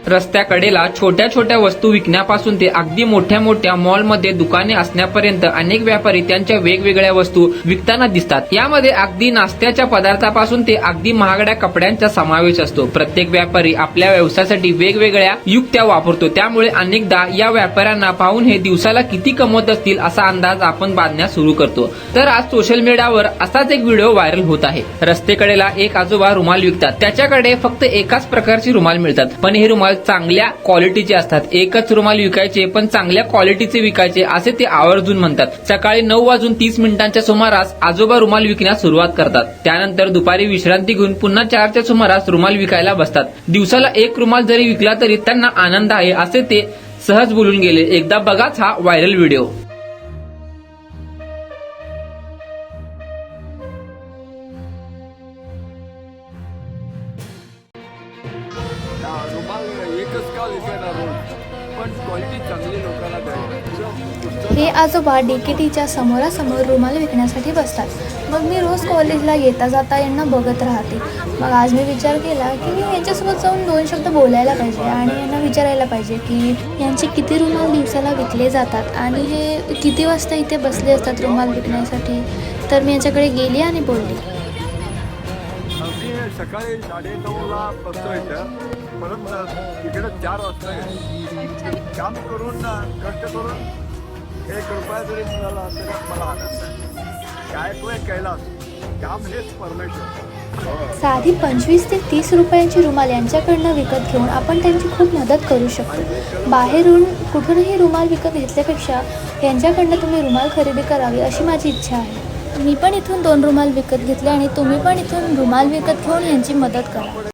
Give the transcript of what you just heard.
रस्त्याकडेला छोट्या छोट्या वस्तू विकण्यापासून ते अगदी मोठ्या मोठ्या मॉलमध्ये दुकाने असण्यापर्यंत अनेक व्यापारी त्यांच्या वेगवेगळ्या वस्तू विकताना दिसतात। यामध्ये अगदी नाश्त्याच्या पदार्थापासून ते अगदी महागड्या कपड्यांचा समावेश असतो। प्रत्येक व्यापारी आपल्या व्यवसायासाठी वेगवेगळ्या युक्त्या वापरतो, त्यामुळे अनेकदा या व्यापाऱ्यांना पाहून हे दिवसाला किती कमवत असतील असा अंदाज आपण बांधण्यास सुरू करतो। तर आज सोशल मीडियावर असाच एक व्हिडिओ व्हायरल होत आहे। रस्त्याकडेला एक आजोबा रुमाल विकतात, त्याच्याकडे फक्त एकाच प्रकारची रुमाल मिळतात, पण हे रुमाल चांगल्या क्वालिटीचे असतात। एकच रुमाल विकायचे पण चांगल्या क्वालिटीचे विकायचे असे ते आवर्जून म्हणतात। सकाळी 9:30 सुमारास आजोबा रुमाल विकण्यास सुरुवात करतात, त्यानंतर दुपारी विश्रांती घेऊन पुन्हा 4च्या सुमारास रुमाल विकायला बसतात। दिवसाला एक रुमाल जरी विकला तरी त्यांना आनंद आहे असे ते सहज बोलून गेले। एकदा बघाच हा व्हायरल व्हिडिओ। रुमाल एकच का विकायला रोज, पण क्वालिटी चांगली लोकांना द्यावी। हे आजोबा डीकेटीच्या समोरासमोर रुमाल विकण्यासाठी बसतात। मग मी रोज कॉलेजला येता जाता यांना बघत राहते। मग आज मी विचार केला की मी यांच्यासोबत जाऊन 2 शब्द बोलायला पाहिजे आणि यांना विचारायला पाहिजे की यांचे किती रुमाल दिवसाला विकले जातात आणि हे किती वाजता इथे बसले असतात रुमाल विकण्यासाठी। तर मी यांच्याकडे गेली आणि बोलली। आम्ही सकाळी 9:30ला बसतो इथं, परत इकडे 4 वाजता येतो। काम करून कष्ट करून 1 रुपया जरी मिळाला तरी मला आनंद आहे। काय कैलास, काम हेच परमेश्वर। साधी 25 ते 30 रुपयांची रुमाल यांच्याकडनं विकत घेऊन आपण त्यांची खूप मदत करू शकतो। बाहेरून कुठूनही रुमाल विकत घेतल्यापेक्षा यांच्याकडनं तुम्ही रुमाल खरेदी करावी अशी माझी इच्छा आहे। मी पण इथून 2 रुमाल विकत घेतले आणि तुम्ही पण इथून रुमाल विकत घेऊन यांची मदत करा।